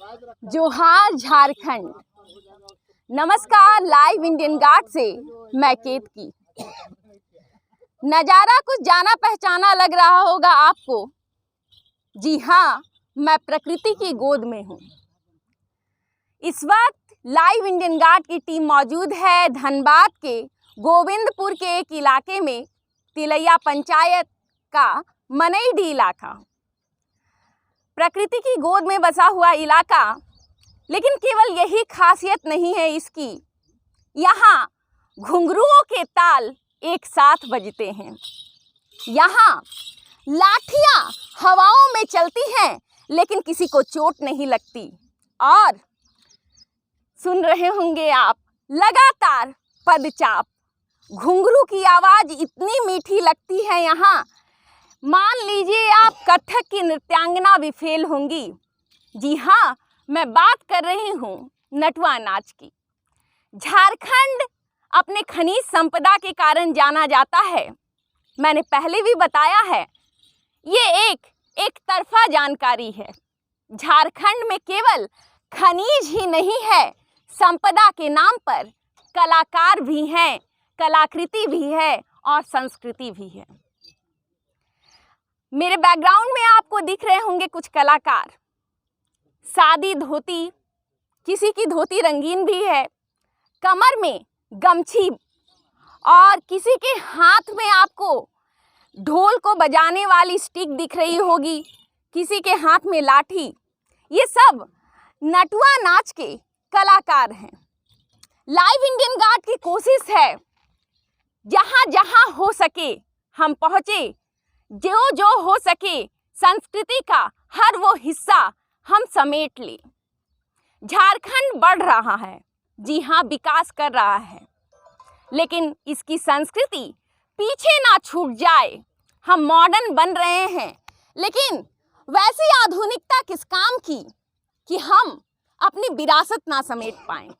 जोहार झारखंड। नमस्कार। Live Indian guard से मैं केतकी। नज़ारा कुछ जाना पहचाना लग रहा होगा आपको। जी हाँ, मैं प्रकृति की गोद में हूँ। इस वक्त लाइव इंडियन गार्ड की टीम मौजूद है धनबाद के गोविंदपुर के एक इलाके में, तिलैया पंचायत का मनईडीह इलाका। प्रकृति की गोद में बसा हुआ इलाका, लेकिन केवल यही खासियत नहीं है इसकी। यहाँ घुंघरुओं के ताल एक साथ बजते हैं। यहाँ लाठियाँ हवाओं में चलती हैं, लेकिन किसी को चोट नहीं लगती। और सुन रहे होंगे आप लगातार पदचाप। घुंघरू की आवाज़ इतनी मीठी लगती है यहाँ, मान लीजिए आप कथक की नृत्यांगना भी फेल होंगी। जी हाँ, मैं बात कर रही हूँ नटुआ नाच की। झारखंड अपने खनिज संपदा के कारण जाना जाता है। मैंने पहले भी बताया है, ये एक तरफा जानकारी है। झारखंड में केवल खनिज ही नहीं है, संपदा के नाम पर कलाकार भी हैं, कलाकृति भी है और संस्कृति भी है। मेरे बैकग्राउंड में आपको दिख रहे होंगे कुछ कलाकार। सादी धोती, किसी की धोती रंगीन भी है, कमर में गमछी, और किसी के हाथ में आपको ढोल को बजाने वाली स्टिक दिख रही होगी, किसी के हाथ में लाठी। ये सब नटुआ नाच के कलाकार हैं। लाइव इंडियन गार्ड की कोशिश है जहाँ जहाँ हो सके हम पहुँचे, जो हो सके संस्कृति का हर वो हिस्सा हम समेट ले। झारखंड बढ़ रहा है, जी हाँ, विकास कर रहा है, लेकिन इसकी संस्कृति पीछे ना छूट जाए। हम मॉडर्न बन रहे हैं, लेकिन वैसी आधुनिकता किस काम की कि हम अपनी विरासत ना समेट पाएं।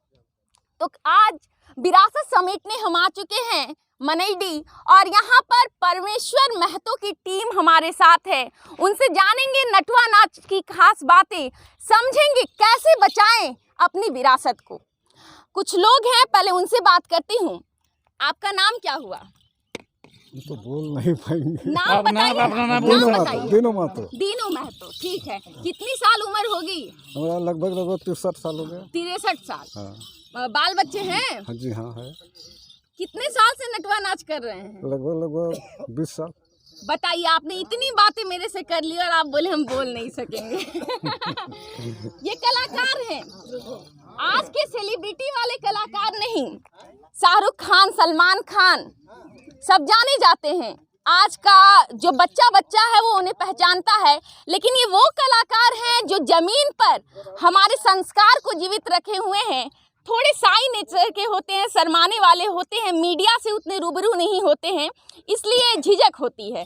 तो आज विरासत समेटने हम आ चुके हैं मनईडीह, और यहाँ पर परमेश्वर महतो की टीम हमारे साथ है। उनसे जानेंगे नटुआ नाच की खास बातें, समझेंगे कैसे बचाएं अपनी विरासत को। कुछ लोग हैं, पहले उनसे बात करती हूँ। आपका नाम क्या हुआ? तो बोल नहीं पाएंगे। नाम बताइए। दीनू महतो। दीनू महतो, ठीक है। कितनी साल उम्र होगी? हमारा लगभग 63 साल हो गया। 63 साल। हाँ। बाल बच्चे हैं? हाँ जी हाँ है। कितने साल से नटुआ नाच कर रहे हैं? लगभग 20 साल। बताइए, आपने इतनी बातें मेरे से कर ली और आप बोले हम बोल नहीं सकेंगे। ये कलाकार हैं, आज के सेलिब्रिटी वाले कलाकार नहीं। शाहरुख खान, सलमान खान सब जाने जाते हैं। आज का जो बच्चा है वो उन्हें पहचानता है, लेकिन ये वो कलाकार हैं जो जमीन पर हमारे संस्कार को जीवित रखे हुए हैं। थोड़े साई नेचर के होते हैं, शर्माने वाले होते हैं, मीडिया से उतने रूबरू नहीं होते हैं, इसलिए झिझक होती है।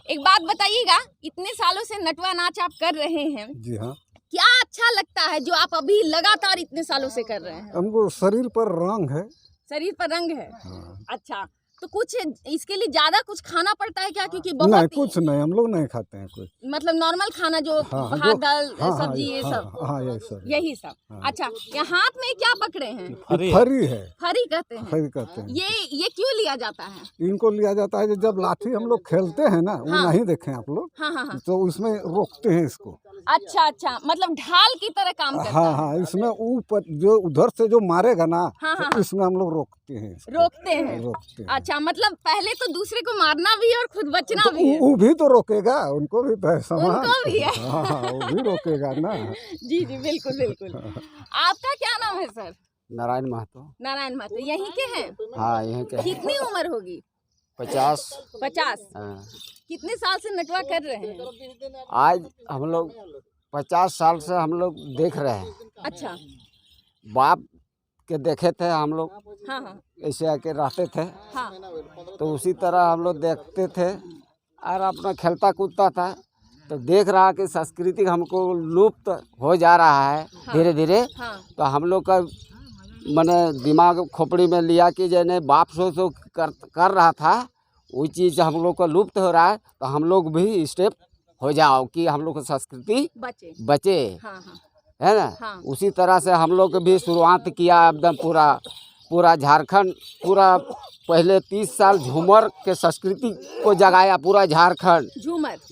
एक बात बताइएगा, इतने सालों से नटुआ नाच आप कर रहे हैं, जी हाँ, क्या अच्छा लगता है जो आप अभी लगातार इतने सालों से कर रहे हैं? हमको शरीर पर रंग है। शरीर पर रंग है। हाँ। अच्छा, तो कुछ इसके लिए ज्यादा कुछ खाना पड़ता है क्या? क्योंकि नहीं, बहुत कुछ नहीं, हम लोग नहीं खाते हैं कुछ। मतलब नॉर्मल खाना जो हाँ, भात दाल हाँ, सब्जी ये सब। हाँ यही सब। यही सब। हाँ। अच्छा, ये हाथ में क्या पकड़े हैं? फरी है। फरी कहते हैं। फरी कहते हैं। ये क्यों लिया जाता है? इनको लिया जाता है जब लाठी हम लोग खेलते हैं ना, वो नहीं देखे आप लोग, हाँ हाँ हाँ। तो उसमें रोकते हैं इसको। अच्छा, मतलब ढाल की तरह काम करता है। हाँ, इसमें ऊपर जो उधर से जो मारेगा ना, हाँ, तो इसमें हम लोग रोकते हैं। रोकते हैं। अच्छा, मतलब पहले तो दूसरे को मारना भी है और खुद बचना भी है। वो भी तो रोकेगा, उनको भी तो है समान। उनको भी है। हाँ, वो भी रोकेगा ना। जी बिल्कुल। आपका क्या नाम है सर? नारायण महतो। नारायण महतो, यहीं के हैं? हाँ, यहीं के। कितनी उम्र होगी? 50। 50। हाँ। कितने साल से नटुआ कर रहे हैं? आज हम लोग 50 साल से हम लोग देख रहे हैं। अच्छा। बाप के देखे थे हम लोग। हाँ। ऐसे आके रहते थे। हाँ। तो उसी तरह हम लोग देखते थे और अपना खेलता कूदता था। तो देख रहा कि संस्कृति हमको लुप्त हो जा रहा है। हाँ। धीरे धीरे। हाँ। तो हम लोग का मैंने दिमाग खोपड़ी में लिया कि जैसे बाप सो कर रहा था, वो चीज़ हम लोग का लुप्त हो रहा है, तो हम लोग भी स्टेप हो जाओ कि हम लोग की संस्कृति बचे। हाँ हाँ। है ना। हाँ। उसी तरह से हम लोग भी शुरुआत किया एकदम पूरा झारखंड, पूरा पहले 30 साल झूमर के संस्कृति को जगाया पूरा झारखंड।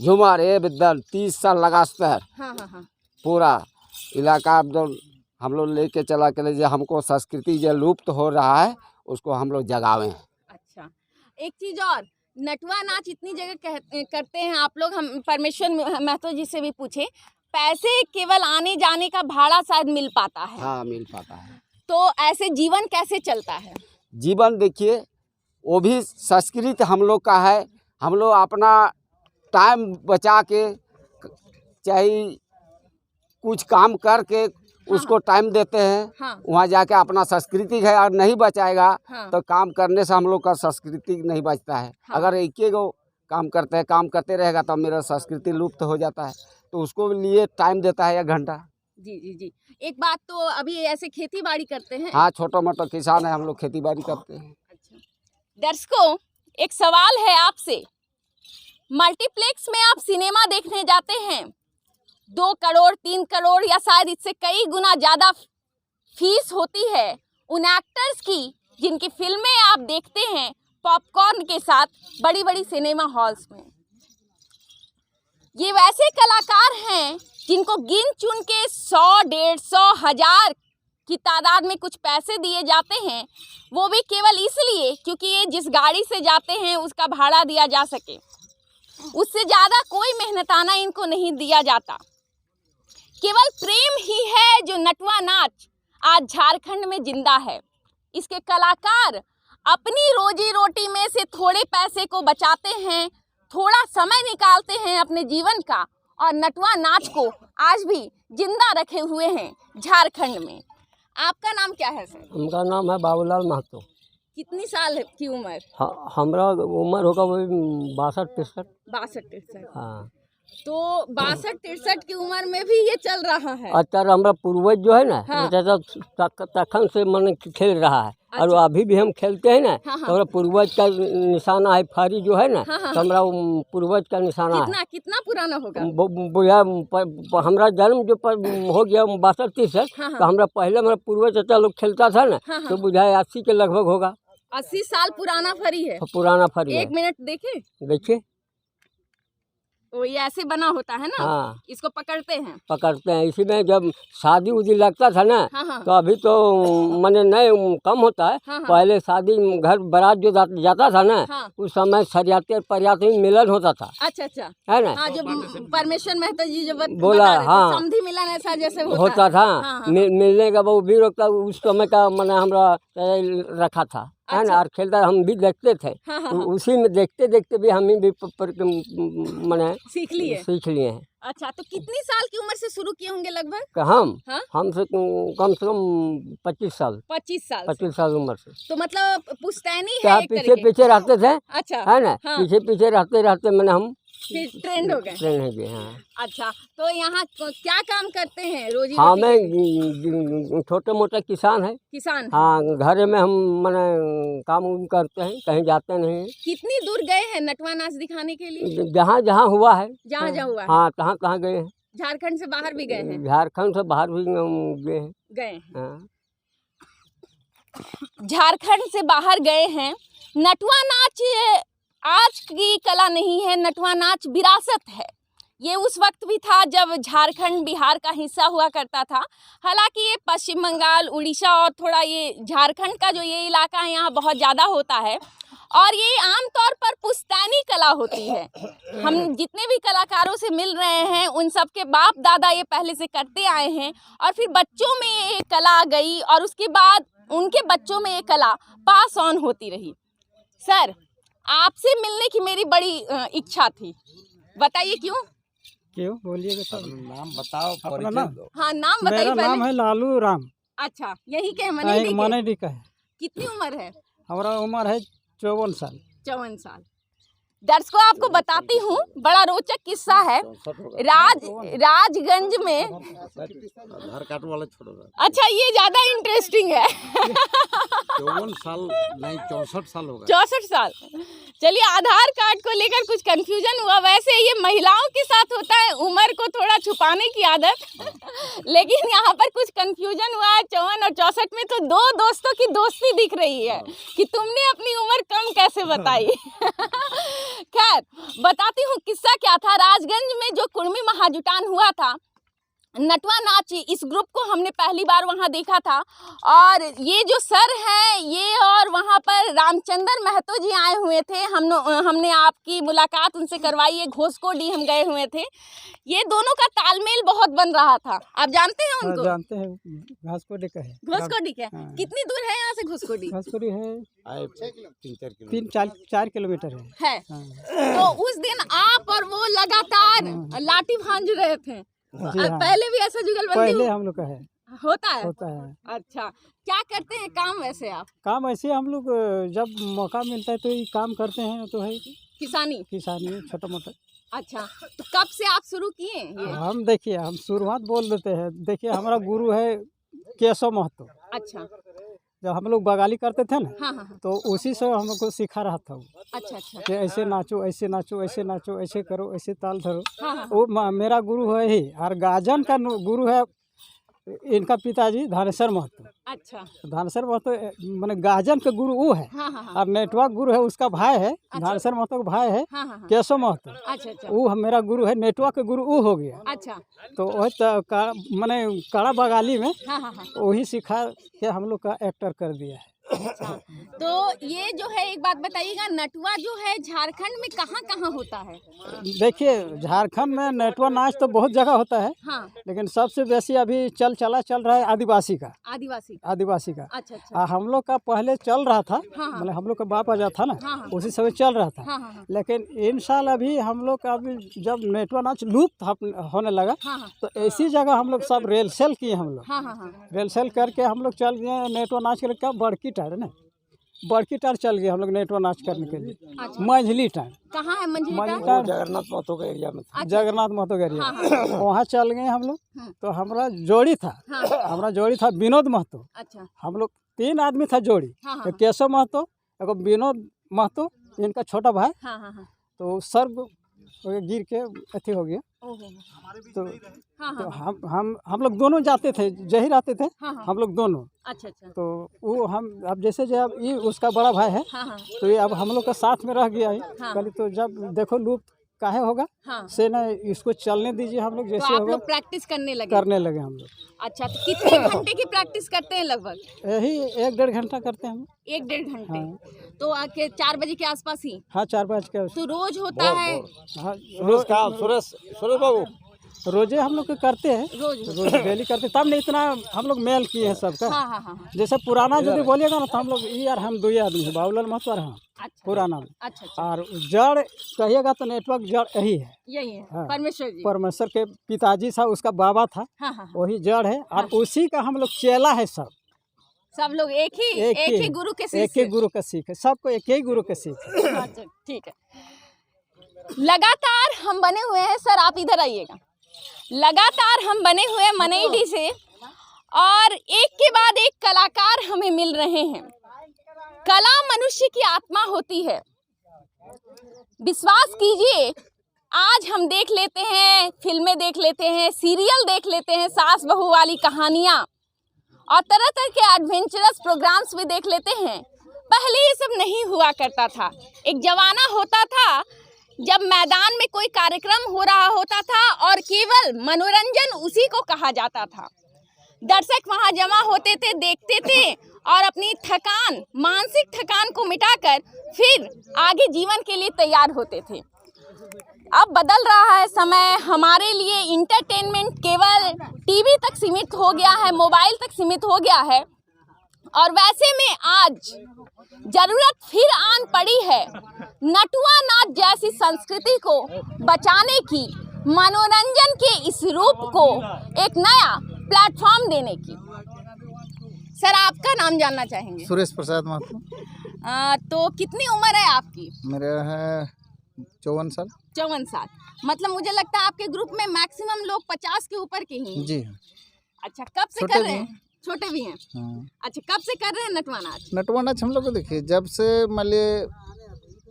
झूमर एकदम 30 साल लगातार हाँ हाँ हाँ। पूरा इलाका एकदम हम लोग लेके चला के जो हमको संस्कृति जो लुप्त हो रहा है उसको हम लोग जगावें। अच्छा, एक चीज और, नटवा नाच इतनी जगह करते हैं आप लोग, हम परमेश्वर महतो जी से भी पूछे, पैसे केवल आने जाने का भाड़ा शायद मिल पाता है। हाँ, मिल पाता है। तो ऐसे जीवन कैसे चलता है? जीवन देखिए, वो भी संस्कृत हम लोग का है। हम लोग अपना टाइम बचा के चाहे कुछ काम करके उसको टाइम देते हैं। हाँ। वहाँ जाके अपना संस्कृति है, और नहीं बचाएगा हाँ। तो काम करने से हम लोग का संस्कृति नहीं बचता है। हाँ। अगर एक ही गो काम करते रहेगा तो मेरा संस्कृति लुप्त हो जाता है। तो उसको लिए टाइम देता है 1 घंटा। जी जी जी। एक बात तो, अभी ऐसे खेती बाड़ी करते हैं? हाँ, छोटा मोटा किसान है, हम लोग खेती बाड़ी करते हैं। अच्छा, दर्शकों एक सवाल है आपसे, मल्टीप्लेक्स में आप सिनेमा देखने जाते हैं, 2 करोड़ 3 करोड़ या शायद इससे कई गुना ज़्यादा फीस होती है उन एक्टर्स की जिनकी फिल्में आप देखते हैं पॉपकॉर्न के साथ बड़ी बड़ी सिनेमा हॉल्स में। ये वैसे कलाकार हैं जिनको गिन चुन के 100, 150, 1000 की तादाद में कुछ पैसे दिए जाते हैं, वो भी केवल इसलिए क्योंकि ये जिस गाड़ी से जाते हैं उसका भाड़ा दिया जा सके। उससे ज़्यादा कोई मेहनताना इनको नहीं दिया जाता। केवल प्रेम ही है जो नटवा नाच आज झारखंड में जिंदा है। इसके कलाकार अपनी रोजी रोटी में से थोड़े पैसे को बचाते हैं, थोड़ा समय निकालते हैं अपने जीवन का, और नटवा नाच को आज भी जिंदा रखे हुए हैं झारखंड में। आपका नाम क्या है सर? उनका नाम है बाबूलाल महतो। कितनी साल की उम्र? हमारा उम्र होगा वही 62-63। 62-63। हाँ। तो 62-63 की उम्र में भी ये चल रहा है? अच्छा, हमारा पूर्वज जो है ना, हाँ। तखन से मन खेल रहा है। अच्छा। और अभी भी हम खेलते हैं ना। हाँ, हाँ। तो हमारा पूर्वज का निशाना है, फारी जो है ना। हाँ, हाँ। तो हमारा पूर्वज का निशाना है। कितना पुराना होगा? बुढ़ा हमारा जन्म जो हो गया 62-63। हाँ, हाँ। तो हमारा पहले हमारा पूर्वज चाचा लोग खेलता था ना। हाँ, हाँ। तो बुझाए 80 के लगभग होगा। 80 साल पुराना फरी है? पुराना फरी है। 1 मिनट देखे, देखिए, वो ये ऐसे बना होता है ना। हाँ। इसको पकड़ते हैं। इसी में जब शादी उदी लगता था ना। हाँ, हाँ। तो अभी तो मैंने नए कम होता है। हाँ, हाँ। पहले शादी घर बारात जो जाता था ना। हाँ। उस समय सरियाते और परियाते में मिलन होता था। अच्छा अच्छा, है ना। हाँ, जो परमेश्वर महतो जी जो बोला, बता रहे थे, हाँ। समधी मिलन ऐसा जैसे होता था। हाँ, हाँ। मिलने का वो भी रोकता, उस समय का मैंने हमरा रखा था। है अच्छा। ना। और खेलता हम भी देखते थे। हाँ, हाँ, उसी में देखते देखते भी हम भी मैंने सीख लिए हैं। अच्छा, तो कितनी साल की उम्र से शुरू किए होंगे लगभग? हाँ? हाँ? से कम 25 साल। 25 साल से। 25 साल उम्र से। तो मतलब पुश्तैनी है क्या एक पीछे तरीके। पीछे रहते थे। अच्छा, है ना। हाँ। पीछे रहते मैंने हम फिर ट्रेंड हो गए। ट्रेन है। हाँ। अच्छा, तो यहाँ क्या काम करते हैं रोजी हाँ, रोटी के लिए? मैं छोटे मोटे किसान है। किसान हैं। हाँ, घर में हम मैंने काम उम करते हैं, कहीं जाते नहीं हैं। कितनी दूर गए हैं नटवा नाच दिखाने के लिए? जहाँ जहाँ हुआ है। जहाँ जहाँ हुआ है। हाँ, कहाँ गए हैं। झारखंड से बाहर भी गए हैं? झारखंड से बाहर भी हम गए हैं। गए हैं। हाँ। झारखंड से बाहर गए हैं। नटवा नाच आज की कला नहीं है, नटवा नाच विरासत है। ये उस वक्त भी था जब झारखंड बिहार का हिस्सा हुआ करता था। हालांकि ये पश्चिम बंगाल, उड़ीसा और थोड़ा ये झारखंड का जो ये इलाका है यहाँ बहुत ज़्यादा होता है। और ये आमतौर पर पुश्तैनी कला होती है। हम जितने भी कलाकारों से मिल रहे हैं उन सब के बाप दादा ये पहले से करते आए हैं, और फिर बच्चों में ये कला गई और उसके बाद उनके बच्चों में ये कला पास ऑन होती रही। सर, आपसे मिलने की मेरी बड़ी इच्छा थी, बताइए क्यों? क्यों बोलिएगा तब। नाम बताओ, अपना नाम? हाँ, नाम बताइए मेरा पहले। नाम है लालू राम। अच्छा, यही के मनेडी के? मनेडी का है। कितनी उम्र है? हमारा उम्र है 54 साल। 54 साल। दर्शकों आपको बताती हूँ, बड़ा रोचक किस्सा है। राजगंज में, आधार कार्ड वाला छोड़ो। अच्छा ये ज्यादा इंटरेस्टिंग है। 54 साल नहीं 64 साल होगा। 64 साल। चलिए, आधार कार्ड को लेकर कुछ कंफ्यूजन हुआ। वैसे ये महिलाओं के साथ होता है, उम्र को थोड़ा छुपाने की आदत। लेकिन यहाँ पर कुछ कंफ्यूजन हुआ है। 54 और 64 में तो दो दोस्तों की दोस्ती दिख रही है कि तुमने अपनी उम्र कम कैसे बताई। खैर, बताती हूँ किस्सा क्या था। राजगंज में जो कुर्मी महाजुटान हुआ था, नटवा नाच, इस ग्रुप को हमने पहली बार वहाँ देखा था। और ये जो सर हैं, ये और वहाँ पर रामचंद्र महतो जी आए हुए थे। हमने आपकी मुलाकात उनसे करवाई है। घोषकोडी हम गए हुए थे। ये दोनों का तालमेल बहुत बन रहा था। आप जानते हैं उनको? जानते हैं, घोषकोडी का है। घोषकोडी का हाँ। कितनी दूर है यहाँ से घोषकोडी? घोषकोडी है 3-4 किलोमीटर है। हाँ। तो उस दिन आप और वो लगातार लाठी भांज रहे थे। जी हाँ। पहले भी ऐसा जुगलबंदी पहले हम लोग का है, होता है? होता है। अच्छा, क्या करते हैं काम वैसे आप? काम ऐसे हम लोग जब मौका मिलता है तो ये काम करते हैं, तो है किसानी छोटा मोटा। अच्छा, तो कब से आप शुरू किए ये? हम देखिए, हम शुरुआत बोल देते हैं। देखिए, हमारा गुरु है केशव महतो। अच्छा, जब हम लोग बगाली करते थे ना, हाँ हाँ, तो उसी से हम लोग को सिखा रहा था वो, अच्छा अच्छा, कि ऐसे नाचो, ऐसे नाचो, ऐसे नाचो, ऐसे करो, ऐसे ताल धरो। हाँ हाँ, वो मेरा गुरु है ही। और गाजन का गुरु है इनका पिताजी धानेश्वर महतो। अच्छा, धानेश्वर महतो माने गाजन का गुरु वो है। हाँ हाँ हाँ, और नेटवर्क गुरु है उसका भाई है, धानेश्वर महतो का भाई है हाँ हाँ, केशव महतो। अच्छा अच्छा, वो मेरा गुरु है। नेटवर्क का गुरु वो हो गया। अच्छा, तो वही माने कड़ा बगाली में हाँ हाँ हाँ, वही सिखा के हम लोग का एक्टर कर दिया है। अच्छा। तो ये जो है, एक बात बताइएगा, नटवा जो है झारखंड में कहाँ कहाँ होता है? देखिए, झारखंड में नेटवा नाच तो बहुत जगह होता है, हाँ, लेकिन सबसे बेसी अभी चल रहा है आदिवासी का। आदिवासी का। अच्छा अच्छा, हम लोग का पहले चल रहा था, हाँ, मतलब हम लोग का बाप आजा था ना, हाँ, हाँ, उसी समय चल रहा था। हाँ, हाँ, लेकिन इन साल अभी हम लोग का अभी जब नेटवा नाच लुप्त होने लगा, हाँ, हाँ, तो ऐसी जगह हम लोग सब रेल सेल किए। हम लोग हाँ, हाँ, हाँ, रेल सेल करके हम लोग चल गए नेटवा नाच के। क्या बड़की टार है ना, बड़की टार चल गए हम लोग नेटवा नाच करने के लिए। अच्छा। मंझली टार, कहाँ है मंझली मंझली टार? टार जगन्नाथ महतो का एरिया में था। जगन्नाथ महतो का एरिया, हाँ, वहाँ चल गए हम लोग। हाँ। तो हमारा जोड़ी था, हाँ, हमारा जोड़ी था विनोद महतो। अच्छा, हम लोग 3 आदमी था जोड़ी, हाँ, हाँ, एक केशव महतो, एक विनोद महतो, इनका छोटा भाई। हाँ, हाँ, हाँ, तो सर्ग गिर के अथी हो गया। ओहो, तो हाँ, तो हाँ, हम लोग दोनों जाते थे, जही रहते थे हाँ, हाँ, हम लोग दोनों। अच्छा अच्छा, तो वो हम अब जैसे जब ये उसका बड़ा भाई है, हाँ, हाँ, तो ये अब हम लोग का साथ में रह गया है। हाँ। कल तो जब देखो लुप्त काहे होगा, हाँ, से ना इसको चलने दीजिए। हम लोग तो जैसे आप होगा लोग प्रैक्टिस करने लगे? करने लगे हम लोग। अच्छा, तो कितने घंटे की प्रैक्टिस करते हैं लगभग? यही 1-1.5 घंटा करते हैं हम। 1-1.5 घंटे? हाँ। तो आके 4 बजे के आसपास ही? हाँ, 4 बज के। तो रोज होता है? हाँ, सुरेश बाबू रोजे हम लोग करते हैं, रोज? रोज डेली करते, तब नहीं इतना हम लोग मेल किए हैं सबका। हाँ हाँ हाँ हाँ, जैसे पुराना यदि बोलिएगा ना, तो हम लोग ये यार हम 2 आदमी हैं, बाबूलाल महतो और हम अच्छा पुराना में। अच्छा अच्छा, और जड़ कहिएगा तो नेटवर्क जड़ यही है। यही है हाँ। परमेश्वर जी? परमेश्वर के पिताजी था, उसका बाबा था, हाँ हाँ, वही जड़ है। और उसी का हम लोग चेला है। सब लोग एक ही गुरु के एक शिष्य? ही गुरु का सीख है, सबको एक ही गुरु का सीख है। अच्छा, ठीक है। लगातार हम बने हुए हैं, सर आप इधर आइएगा। लगातार हम बने हुए हैं मनईडी से, और एक के बाद एक कलाकार हमें मिल रहे हैं। कला मनुष्य की आत्मा होती है। विश्वास कीजिए, आज हम देख लेते हैं, फिल्में देख लेते हैं, सीरियल देख लेते हैं, सास बहू वाली कहानियाँ, और तरह तरह के एडवेंचरस प्रोग्राम्स भी देख लेते हैं। पहले ये सब नहीं हुआ करता था। एक जमाना होता था जब मैदान में कोई कार्यक्रम हो रहा होता था और केवल मनोरंजन उसी को कहा जाता था। दर्शक वहां जमा होते थे, देखते थे, और अपनी थकान, मानसिक थकान को मिटाकर फिर आगे जीवन के लिए तैयार होते थे। अब बदल रहा है समय। हमारे लिए इंटरटेनमेंट केवल टीवी तक सीमित हो गया है, मोबाइल तक सीमित हो गया है। और वैसे में आज जरूरत फिर आन पड़ी है नटुआ नाच जैसी संस्कृति को बचाने की, मनोरंजन के इस रूप को एक नया प्लेटफॉर्म देने की। सर आपका नाम जानना चाहेंगे? सुरेश प्रसाद महतो। तो कितनी उम्र है आपकी? मेरा है 54 साल। 54 साल, मतलब मुझे लगता है आपके ग्रुप में मैक्सिमम लोग 50 के ऊपर के ही हैं। जी हाँ। अच्छा, कब से छोटे कर भी रहे हैं। हैं? छोटे भी हैं। हाँ। अच्छा, कब से कर रहे हैं नटवा नाच? नटवा नाच हम लोग को देखिए जब से मान लिए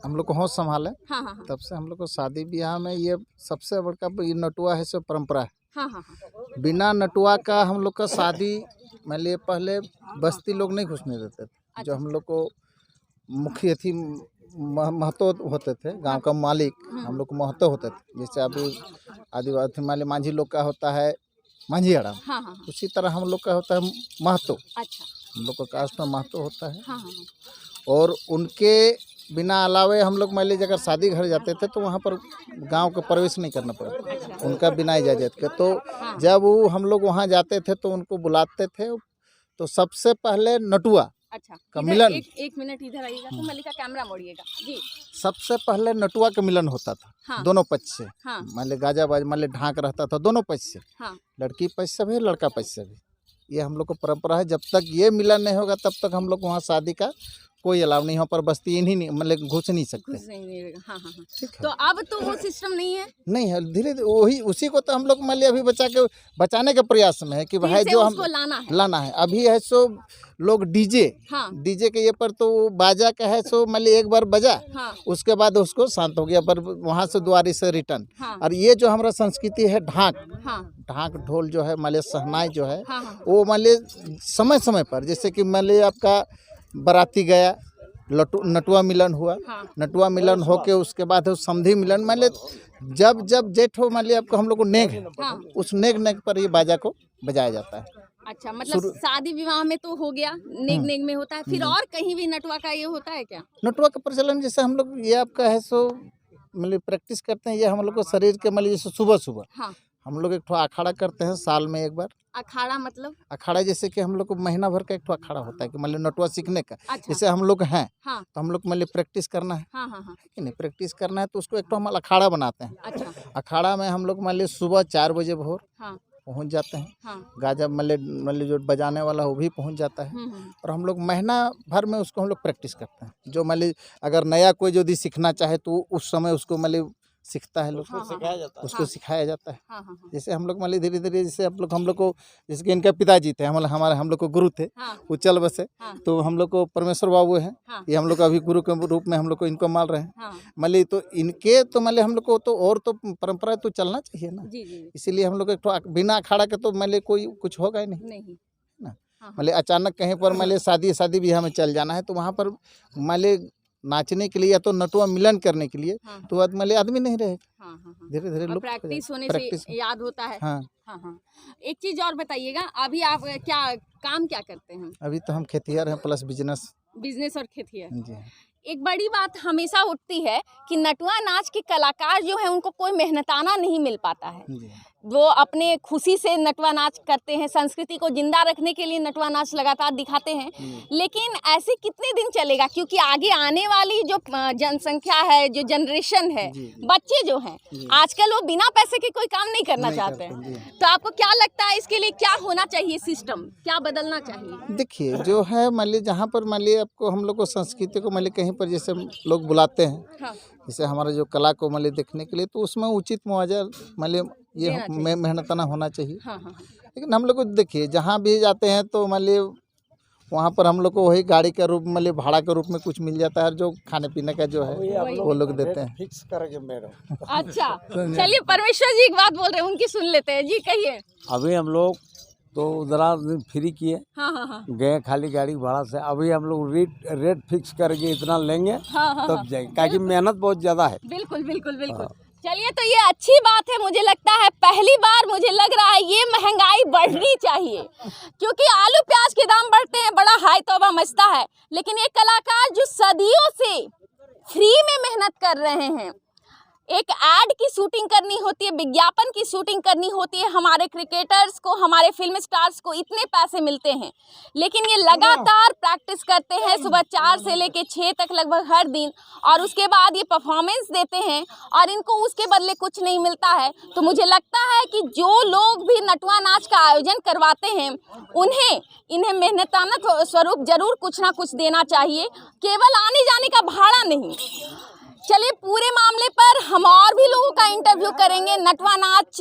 हम लोग को होश संभाले हाँ हाँ हाँ तब से हम लोग को शादी ब्याह में ये सबसे बड़का ये नटुआ है सो परंपरा है। हाँ हाँ हाँ। बिना नटुआ का हम लोग का शादी मान लिए पहले बस्ती लोग नहीं घुसने देते थे। जो हम लोग को मुख्य थी महतो होते थे, गांव का मालिक हम लोग को महतो होते थे। जैसे अभी आदिवासी मान लिए मांझी लोग का होता है मांझी अड़ा, हाँ हाँ। उसी तरह हम लोग का होता है महतो। अच्छा, हम लोग का कास्ट में महतो होता है। हाँ हाँ और उनके बिना अलावे हम लोग मान लीजिए अगर शादी घर जाते थे तो वहाँ पर गांव का प्रवेश नहीं करना पड़ता, उनका बिना इजाज़त के। तो जब वो हम लोग वहाँ जाते थे तो उनको बुलाते थे, तो सबसे पहले नटुआ अच्छा, का इधर मिलन। एक मिनट इधर आइएगा तो मल्लिका कैमरा मोड़िएगा जी। सबसे पहले नटुआ का मिलन होता था। हाँ। दोनों पक्ष से। हाँ मान लीजिए गाजा बाज मान लीजिए ढाक रहता था दोनों पक्ष से। हाँ लड़की पक्ष से भी लड़का पक्ष से भी। ये हम लोग को परंपरा है। जब तक ये मिलन नहीं होगा तब तक हम लोग वहाँ शादी का कोई अलाव नहीं, यहाँ पर बस्ती इन्हीं नहीं मतलब घुस नहीं सकते। कुछ नहीं मिलेगा। हाँ हाँ हाँ। ठीक है। तो अब तो वो सिस्टम नहीं है, नहीं है, धीरे धीरे वही उसी को तो हम लोग मान लिया अभी बचाने के प्रयास में है कि भाई फिर से जो हम उसको लाना है। अभी है सो लोग डीजे हाँ के ये पर तो वो बाजा का है सो मान लिया एक बार बजा हाँ उसके बाद उसको शांत हो गया, पर वहाँ से द्वारी से रिटर्न। हाँ और ये जो हमारा संस्कृति है हाँ ढाक ढोल जो है मान लिया सहनाई जो है हाँ हाँ वो मान लिया समय समय पर, जैसे कि मान लिया आपका बाराती गया नटुआ मिलन हुआ, हाँ। नटुआ मिलन होके उसके बाद समधी मिलन मान लिया जब जब जेठ हो मान लिया आपको हम लोग को नेग है, हाँ। उस नेग पर ये बाजा को बजाया जाता है। अच्छा, मतलब शादी विवाह में तो हो गया, नेग में होता है, फिर और कहीं भी नटवा का ये होता है क्या? नटुआ का प्रचलन जैसे हम लोग ये आपका है सो मतलब प्रैक्टिस करते हैं, ये हम लोग को शरीर के मतलब जैसे सुबह सुबह हाँ, हम लोग एक ठो अखाड़ा करते हैं साल में एक बार। अखाड़ा मतलब? अखाड़ा जैसे कि हम लोग को महीना भर का एक ठो अखाड़ा होता है कि मतलब नटुआ सीखने का। अच्छा, जैसे हम लोग हैं हाँ तो हम लोग को मतलब प्रैक्टिस करना है हाँ हाँ हाँ। कि नहीं, प्रैक्टिस करना है तो उसको एक ठो हम अखाड़ा बनाते हैं। अच्छा, अखाड़ा में हम लोग मान लीजिए सुबह 4 बजे भोर हाँ पहुंच जाते हैं। हाँ। गाजा मतलब जो बजाने वाला वो भी पहुंच जाता है। और हम लोग महीना भर में उसको हम लोग प्रैक्टिस करते हैं। जो मतलब अगर नया कोई यदि सीखना चाहे तो उस समय उसको मतलब सीखता है लोग, उसको सिखाया जाता है। हाँ हाँ हाँ जैसे हम लोग मतलब धीरे धीरे जैसे हम लोग को जैसे कि इनके पिताजी थे हम लोग को गुरु थे हाँ उच्चल बसे, हाँ। तो हम लोग को परमेश्वर बाबू हैं, हाँ। ये हम लोग अभी गुरु के रूप में हम लोग को इनको मान रहे हैं। हाँ। मतलब तो इनके तो मतलब हम लोग को तो और तो परंपरा तो चलना चाहिए ना, जी जी इसीलिए हम लोग एक ठो बिना अखाड़ा के तो मतलब कोई कुछ होगा ही नहीं नहीं ना। हाँ। मतलब अचानक कहीं पर मतलब शादी ब्याह में चल जाना है तो वहाँ पर मतलब नाचने के लिए या तो नटुआ मिलन करने के लिए हाँ। तो मतलब आदमी नहीं रहेगा, हाँ हाँ हाँ। धीरे धीरे और लोग प्रैक्टिस होने प्रैक्टिस से याद होता है। हाँ। हाँ हाँ। एक चीज और बताइएगा, अभी आप क्या काम क्या करते हैं? अभी तो हम खेतिहर हैं प्लस बिजनेस और खेती है। जी। एक बड़ी बात हमेशा उठती है कि नटुआ नाच के कलाकार जो है उनको कोई मेहनताना नहीं मिल पाता है। जी। वो अपने खुशी से नटुआ नाच करते हैं, संस्कृति को जिंदा रखने के लिए नटुआ नाच लगातार दिखाते हैं, लेकिन ऐसे कितने दिन चलेगा? क्योंकि आगे आने वाली जो जनसंख्या है, जो जनरेशन है, बच्चे जो हैं आजकल वो बिना पैसे के कोई काम नहीं करना चाहते हैं। तो आपको क्या लगता है इसके लिए क्या होना चाहिए? सिस्टम क्या बदलना चाहिए? देखिए जो है मान लीजिए जहाँ पर मान लीजिए आपको हम लोग को संस्कृति को मान लीजिए कहीं पर जैसे लोग बुलाते हैं, हाँ जैसे हमारा जो कला को मान लीजिए देखने के लिए, तो उसमें उचित मुआवजा मान लीजिए ये मेहनताना होना चाहिए। हाँ हाँ हाँ। लेकिन हम लोग को देखिए जहाँ भी जाते हैं तो मान लीजिए वहाँ पर हम लोग को वही गाड़ी के रूप में भाड़ा के रूप में कुछ मिल जाता है, जो खाने पीने का जो है वो लोग देते हैं। फिक्स करेंगे मैडम। अच्छा, चलिए परमेश्वर जी एक बात बोल रहे हैं, उनकी सुन लेते हैं जी, कहिए। अभी हम लोग तो जरा फ्री किए, हाँ हाँ हाँ गए खाली गाड़ी भाड़ा से। अभी हम लोग रेट फिक्स करके इतना लेंगे हाँ हाँ तब जाएंगे, क्योंकि मेहनत बहुत ज़्यादा है। बिल्कुल बिल्कुल बिल्कुल। चलिए, तो ये अच्छी बात है। मुझे लगता है पहली बार मुझे लग रहा है ये महंगाई बढ़नी चाहिए, क्योंकि आलू प्याज के दाम बढ़ते हैं, बड़ा हाय तौबा मचता है, लेकिन ये कलाकार जो सदियों से फ्री में मेहनत कर रहे हैं, एक एड की शूटिंग करनी होती है, विज्ञापन की शूटिंग करनी होती है, हमारे क्रिकेटर्स को, हमारे फिल्म स्टार्स को इतने पैसे मिलते हैं, लेकिन ये लगातार प्रैक्टिस करते हैं सुबह 4 से लेके 6 तक लगभग हर दिन, और उसके बाद ये परफॉर्मेंस देते हैं और इनको उसके बदले कुछ नहीं मिलता है। तो मुझे लगता है कि जो लोग भी नटुआ नाच का आयोजन करवाते हैं इन्हें मेहनताना स्वरूप जरूर कुछ ना कुछ देना चाहिए, केवल आने जाने का भाड़ा नहीं। चलिए पूरे मामले पर हम और भी लोगों का इंटरव्यू करेंगे। नटवा नाच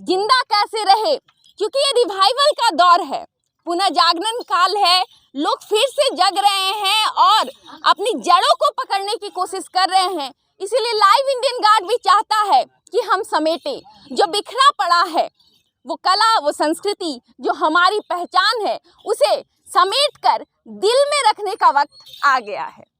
जिंदा कैसे रहे, क्योंकि ये रिवाइवल का दौर है, पुनः जागरण काल है, लोग फिर से जग रहे हैं और अपनी जड़ों को पकड़ने की कोशिश कर रहे हैं। इसीलिए लाइव इंडियन गार्ड भी चाहता है कि हम समेटें जो बिखरा पड़ा है, वो कला, वो संस्कृति जो हमारी पहचान है, उसे समेट कर दिल में रखने का वक्त आ गया है।